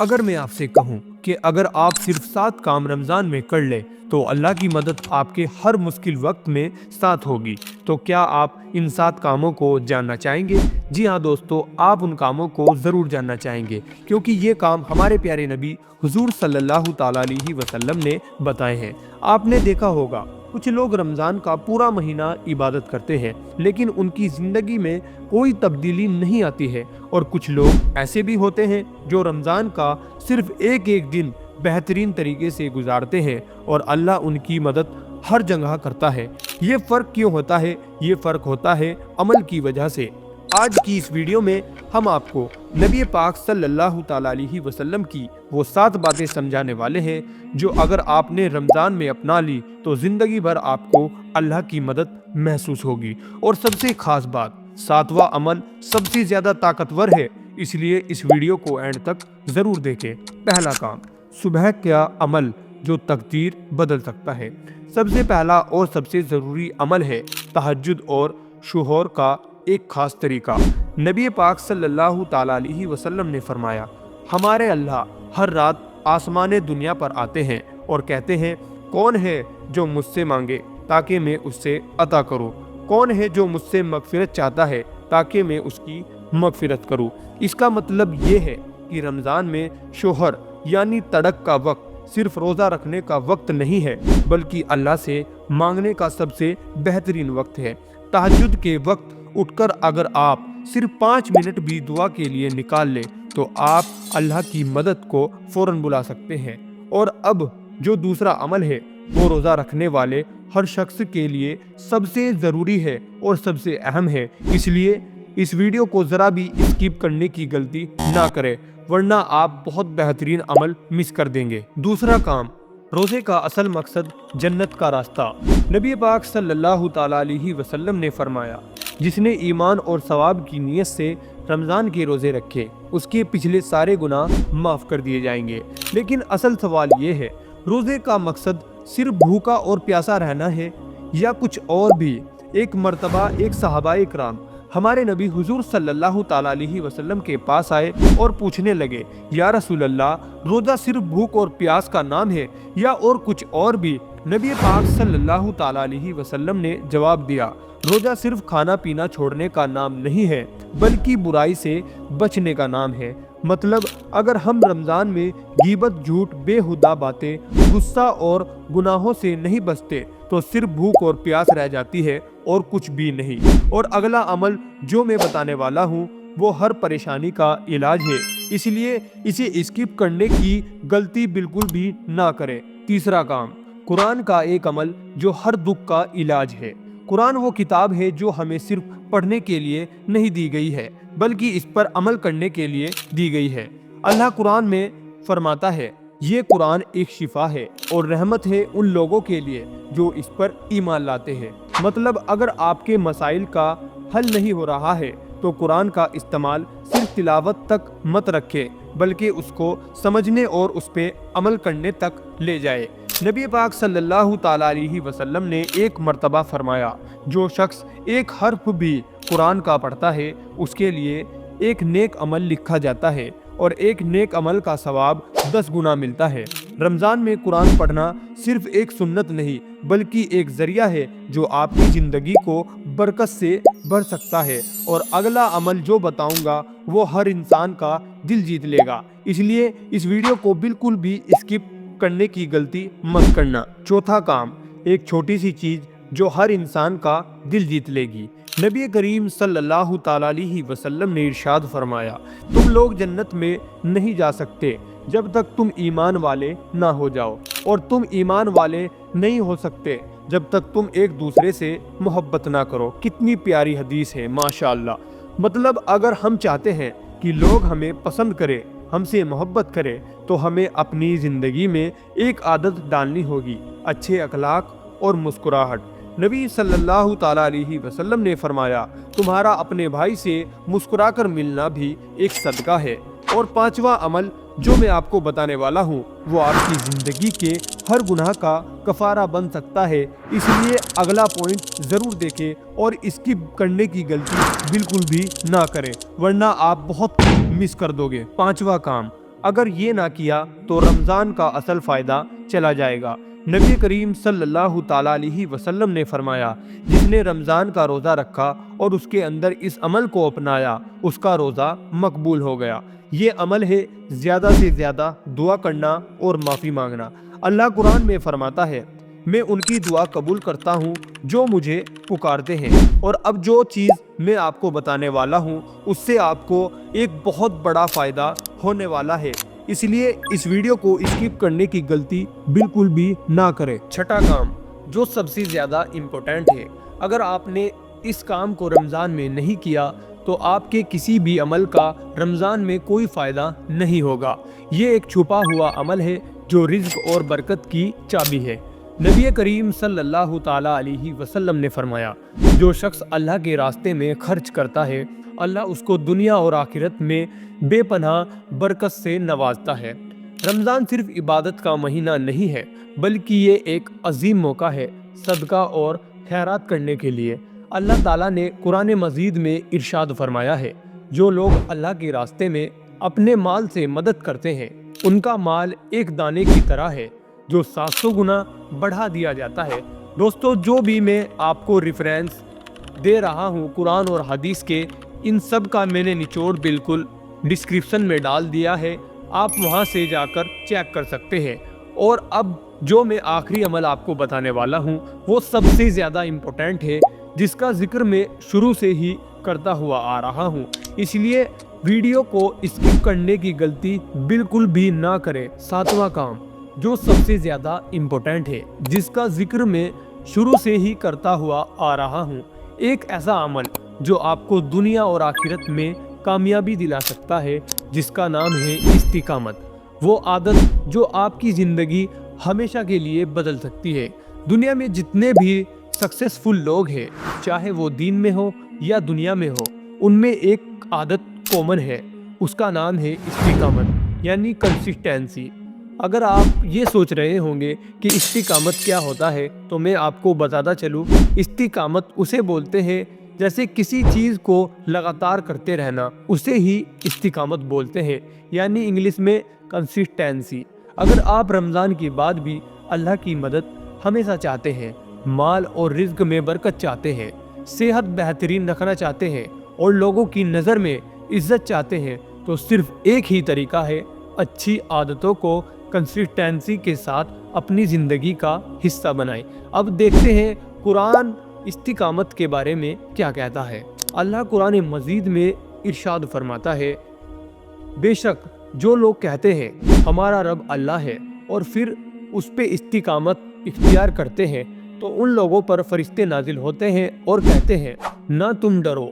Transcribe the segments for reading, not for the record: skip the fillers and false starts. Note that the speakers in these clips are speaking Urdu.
اگر میں آپ سے کہوں کہ اگر آپ صرف 7 کام رمضان میں کر لیں تو اللہ کی مدد آپ کے ہر مشکل وقت میں ساتھ ہوگی، تو کیا آپ ان 7 کاموں کو جاننا چاہیں گے؟ جی ہاں دوستو، آپ ان کاموں کو ضرور جاننا چاہیں گے، کیونکہ یہ کام ہمارے پیارے نبی حضور صلی اللہ تعالیٰ علیہ وسلم نے بتائے ہیں۔ آپ نے دیکھا ہوگا کچھ لوگ رمضان کا پورا مہینہ عبادت کرتے ہیں لیکن ان کی زندگی میں کوئی تبدیلی نہیں آتی ہے، اور کچھ لوگ ایسے بھی ہوتے ہیں جو رمضان کا صرف ایک دن بہترین طریقے سے گزارتے ہیں اور اللہ ان کی مدد ہر جگہ کرتا ہے۔ یہ فرق کیوں ہوتا ہے؟ یہ فرق ہوتا ہے عمل کی وجہ سے۔ آج کی اس ویڈیو میں ہم آپ کو نبی پاک صلی اللہ تعالیٰ علیہ وسلم کی وہ 7 باتیں سمجھانے والے ہیں جو اگر آپ نے رمضان میں اپنا لی تو زندگی بھر آپ کو اللہ کی مدد محسوس ہوگی۔ اور سب سے خاص بات، 7واں عمل سب سے زیادہ طاقتور ہے، اس لیے اس ویڈیو کو اینڈ تک ضرور دیکھیں۔ پہلا کام، صبح کا عمل جو تقدیر بدل سکتا ہے۔ سب سے پہلا اور سب سے ضروری عمل ہے تہجد اور سحور کا ایک خاص طریقہ۔ نبی پاک صلی اللہ تعالیٰ علیہ وسلم نے فرمایا، ہمارے اللہ ہر رات آسمان دنیا پر آتے ہیں اور کہتے ہیں، کون ہے جو مجھ سے مانگے تاکہ میں اس سے عطا کروں؟ کون ہے جو مجھ سے مغفرت چاہتا ہے تاکہ میں اس کی مغفرت کروں؟ اس کا مطلب یہ ہے کہ رمضان میں سحور یعنی تڑک کا وقت صرف روزہ رکھنے کا وقت نہیں ہے، بلکہ اللہ سے مانگنے کا سب سے بہترین وقت ہے۔ تہجد کے وقت اٹھ کر اگر آپ صرف 5 منٹ بھی دعا کے لیے نکال لیں تو آپ اللہ کی مدد کو فوراً بلا سکتے ہیں۔ اور اب جو دوسرا عمل ہے وہ روزہ رکھنے والے ہر شخص کے لیے سب سے ضروری ہے اور سب سے اہم ہے، اس لیے اس ویڈیو کو ذرا بھی اسکپ کرنے کی غلطی نہ کریں، ورنہ آپ بہت بہترین عمل مس کر دیں گے۔ دوسرا کام، روزے کا اصل مقصد جنت کا راستہ۔ نبی پاک صلی اللہ تعالیٰ علیہ وسلم نے فرمایا، جس نے ایمان اور ثواب کی نیت سے رمضان کے روزے رکھے اس کے پچھلے سارے گناہ معاف کر دیے جائیں گے۔ لیکن اصل سوال یہ ہے، روزے کا مقصد صرف بھوکا اور پیاسا رہنا ہے یا کچھ اور بھی؟ ایک مرتبہ ایک صحابہ کرام ہمارے نبی حضور صلی اللہ تعالیٰ علیہ وسلم کے پاس آئے اور پوچھنے لگے، یا رسول اللہ، روزہ صرف بھوک اور پیاس کا نام ہے یا اور کچھ اور بھی؟ نبی پاک صلی اللہ تعالیٰ علیہ وسلم نے جواب دیا، روزہ صرف کھانا پینا چھوڑنے کا نام نہیں ہے بلکہ برائی سے بچنے کا نام ہے۔ مطلب اگر ہم رمضان میں غیبت، جھوٹ، بے ہودہ باتیں، غصہ اور گناہوں سے نہیں بچتے تو صرف بھوک اور پیاس رہ جاتی ہے اور کچھ بھی نہیں۔ اور اگلا عمل جو میں بتانے والا ہوں وہ ہر پریشانی کا علاج ہے، اس لیے اسے اسکپ کرنے کی غلطی بالکل بھی نہ کریں۔ تیسرا کام، قرآن کا ایک عمل جو ہر دکھ کا علاج ہے۔ قرآن وہ کتاب ہے جو ہمیں صرف پڑھنے کے لیے نہیں دی گئی ہے بلکہ اس پر عمل کرنے کے لیے دی گئی ہے۔ اللہ قرآن میں فرماتا ہے، یہ قرآن ایک شفا ہے اور رحمت ہے ان لوگوں کے لیے جو اس پر ایمان لاتے ہیں۔ مطلب اگر آپ کے مسائل کا حل نہیں ہو رہا ہے تو قرآن کا استعمال صرف تلاوت تک مت رکھے بلکہ اس کو سمجھنے اور اس پہ عمل کرنے تک لے جائے۔ نبی پاک صلی اللہ تعالیٰ علیہ وسلم نے ایک مرتبہ فرمایا، جو شخص ایک حرف بھی قرآن کا پڑھتا ہے اس کے لیے ایک نیک عمل لکھا جاتا ہے اور ایک نیک عمل کا ثواب 10 گنا ملتا ہے۔ رمضان میں قرآن پڑھنا صرف ایک سنت نہیں بلکہ ایک ذریعہ ہے جو آپ کی زندگی کو برکت سے بھر سکتا ہے۔ اور اگلا عمل جو بتاؤں گا وہ ہر انسان کا دل جیت لے گا، اس لیے اس ویڈیو کو بالکل بھی اسکپ کرنے کی غلطی مت کرنا۔ چوتھا کام، ایک چھوٹی سی چیز جو ہر انسان کا دل جیت لے گی۔ نبی کریم صلی اللہ تعالیٰ علیہ وسلم نے ارشاد فرمایا، تم لوگ جنت میں نہیں جا سکتے جب تک تم ایمان والے نہ ہو جاؤ، اور تم ایمان والے نہیں ہو سکتے جب تک تم ایک دوسرے سے محبت نہ کرو۔ کتنی پیاری حدیث ہے، ماشاءاللہ۔ مطلب اگر ہم چاہتے ہیں کہ لوگ ہمیں پسند کریں، ہم سے محبت کرے، تو ہمیں اپنی زندگی میں ایک عادت ڈالنی ہوگی، اچھے اخلاق اور مسکراہٹ۔ نبی صلی اللہ تعالیٰ علیہ وسلم نے فرمایا، تمہارا اپنے بھائی سے مسکرا کر ملنا بھی ایک صدقہ ہے۔ اور پانچواں عمل جو میں آپ کو بتانے والا ہوں وہ آپ کی زندگی کے ہر گناہ کا کفارہ بن سکتا ہے، اس لیے اگلا پوائنٹ ضرور دیکھیں اور اسکپ کرنے کی غلطی بالکل بھی نہ کریں ورنہ آپ بہت مس کر دو گے۔ پانچواں کام، اگر یہ نہ کیا تو رمضان کا اصل فائدہ چلا جائے گا۔ نبی کریم صلی اللہ تعالیٰ علیہ وسلم نے فرمایا، جس نے رمضان کا روزہ رکھا اور اس کے اندر اس عمل کو اپنایا، اس کا روزہ مقبول ہو گیا۔ یہ عمل ہے زیادہ سے زیادہ دعا کرنا اور معافی مانگنا۔ اللہ قرآن میں فرماتا ہے، میں ان کی دعا قبول کرتا ہوں جو مجھے پکارتے ہیں۔ اور اب جو چیز میں آپ کو بتانے والا ہوں اس سے آپ کو ایک بہت بڑا فائدہ ہونے والا ہے، اس لیے اس ویڈیو کو اسکپ کرنے کی غلطی بالکل بھی نہ کریں۔ چھٹا کام جو سب سے زیادہ امپورٹنٹ ہے، اگر آپ نے اس کام کو رمضان میں نہیں کیا تو آپ کے کسی بھی عمل کا رمضان میں کوئی فائدہ نہیں ہوگا۔ یہ ایک چھپا ہوا عمل ہے جو رزق اور برکت کی چابی ہے۔ نبی کریم صلی اللہ تعالیٰ علیہ وسلم نے فرمایا، جو شخص اللہ کے راستے میں خرچ کرتا ہے، اللہ اس کو دنیا اور آخرت میں بے پناہ برکت سے نوازتا ہے۔ رمضان صرف عبادت کا مہینہ نہیں ہے، بلکہ یہ ایک عظیم موقع ہے صدقہ اور خیرات کرنے کے لیے۔ اللہ تعالیٰ نے قرآن مجید میں ارشاد فرمایا ہے، جو لوگ اللہ کے راستے میں اپنے مال سے مدد کرتے ہیں، ان کا مال ایک دانے کی طرح ہے جو 700 گنا بڑھا دیا جاتا ہے۔ دوستو، جو بھی میں آپ کو ریفرنس دے رہا ہوں قرآن اور حدیث کے، ان سب کا میں نے نچوڑ بالکل ڈسکرپشن میں ڈال دیا ہے، آپ وہاں سے جا کر چیک کر سکتے ہیں۔ اور اب جو میں آخری عمل آپ کو بتانے والا ہوں وہ سب سے زیادہ امپورٹنٹ ہے، جس کا ذکر میں شروع سے ہی کرتا ہوا آ رہا ہوں، اس لیے ویڈیو کو اسکپ کرنے کی غلطی بالکل بھی نہ کریں۔ ساتواں کام جو سب سے زیادہ امپورٹنٹ ہے، جس کا ذکر میں شروع سے ہی کرتا ہوا آ رہا ہوں، ایک ایسا عمل جو آپ کو دنیا اور آخرت میں کامیابی دلا سکتا ہے، جس کا نام ہے استقامت۔ وہ عادت جو آپ کی زندگی ہمیشہ کے لیے بدل سکتی ہے۔ دنیا میں جتنے بھی سکسیسفل لوگ ہیں، چاہے وہ دین میں ہو یا دنیا میں ہو، ان میں ایک عادت کامن ہے، اس کا نام ہے استقامت، یعنی کنسسٹنسی۔ اگر آپ یہ سوچ رہے ہوں گے کہ استقامت کیا ہوتا ہے تو میں آپ کو بتاتا چلوں، استقامت اسے بولتے ہیں جیسے کسی چیز کو لگاتار کرتے رہنا، اسے ہی استقامت بولتے ہیں، یعنی انگلش میں کنسسٹنسی۔ اگر آپ رمضان کے بعد بھی اللہ کی مدد ہمیشہ چاہتے ہیں، مال اور رزق میں برکت چاہتے ہیں، صحت بہترین رکھنا چاہتے ہیں اور لوگوں کی نظر میں عزت چاہتے ہیں، تو صرف ایک ہی طریقہ ہے، اچھی عادتوں کو کنسسٹنسی کے ساتھ اپنی زندگی کا حصہ بنائیں۔ اب دیکھتے ہیں قرآن استقامت کے بارے میں کیا کہتا ہے۔ اللہ قرآن مجید میں ارشاد فرماتا ہے، بے شک جو لوگ کہتے ہیں ہمارا رب اللہ ہے اور پھر اس پہ استقامت اختیار کرتے ہیں، تو ان لوگوں پر فرشتے نازل ہوتے ہیں اور کہتے ہیں، نہ تم ڈرو،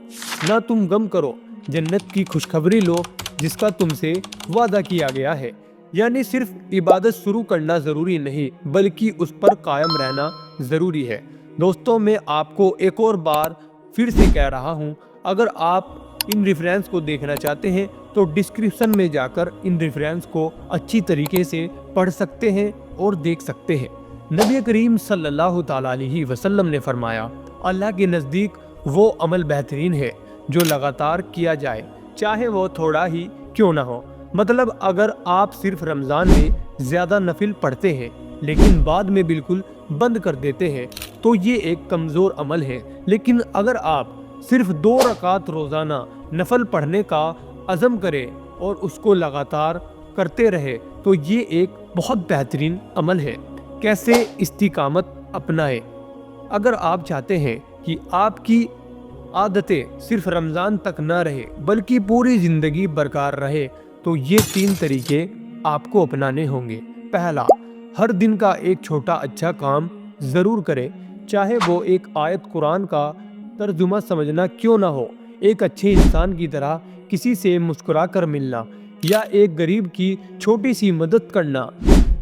نہ تم غم کرو، جنت کی خوشخبری لو جس کا تم سے وعدہ کیا گیا ہے۔ یعنی صرف عبادت شروع کرنا ضروری نہیں، بلکہ اس پر قائم رہنا ضروری ہے۔ دوستوں، میں آپ کو ایک اور بار پھر سے کہہ رہا ہوں، اگر آپ ان ریفرنس کو دیکھنا چاہتے ہیں تو ڈسکرپشن میں جا کر ان ریفرنس کو اچھی طریقے سے پڑھ سکتے ہیں اور دیکھ سکتے ہیں۔ نبی کریم صلی اللہ تعالیٰ علیہ وسلم نے فرمایا، اللہ کے نزدیک وہ عمل بہترین ہے جو لگاتار کیا جائے، چاہے وہ تھوڑا ہی کیوں نہ ہو۔ مطلب اگر آپ صرف رمضان میں زیادہ نفل پڑھتے ہیں لیکن بعد میں بالکل بند کر دیتے ہیں تو یہ ایک کمزور عمل ہے، لیکن اگر آپ صرف 2 رکعت روزانہ نفل پڑھنے کا عزم کریں اور اس کو لگاتار کرتے رہے تو یہ ایک بہت بہترین عمل ہے۔ کیسے استقامت اپنائیں؟ اگر آپ چاہتے ہیں کہ آپ کی عادتیں صرف رمضان تک نہ رہے بلکہ پوری زندگی برقرار رہے تو یہ 3 طریقے آپ کو اپنانے ہوں گے۔ پہلا، ہر دن کا ایک چھوٹا اچھا کام ضرور کریں، چاہے وہ ایک آیت قرآن کا ترجمہ سمجھنا کیوں نہ ہو، ایک اچھے انسان کی طرح کسی سے مسکرا کر ملنا یا ایک غریب کی چھوٹی سی مدد کرنا۔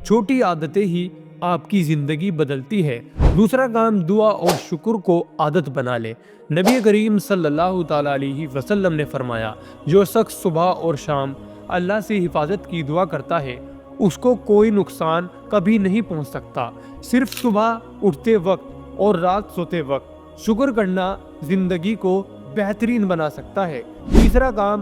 چھوٹی عادتیں ہی آپ کی زندگی بدلتی ہے۔ دوسرا کام، دعا اور شکر کو عادت بنا لیں۔ نبی کریم صلی اللہ تعالیٰ علیہ وسلم نے فرمایا، جو شخص صبح اور شام اللہ سے حفاظت کی دعا کرتا ہے اس کو کوئی نقصان کبھی نہیں پہنچ سکتا۔ صرف صبح اٹھتے وقت اور رات سوتے وقت شکر کرنا زندگی کو بہترین بنا سکتا ہے۔ تیسرا کام،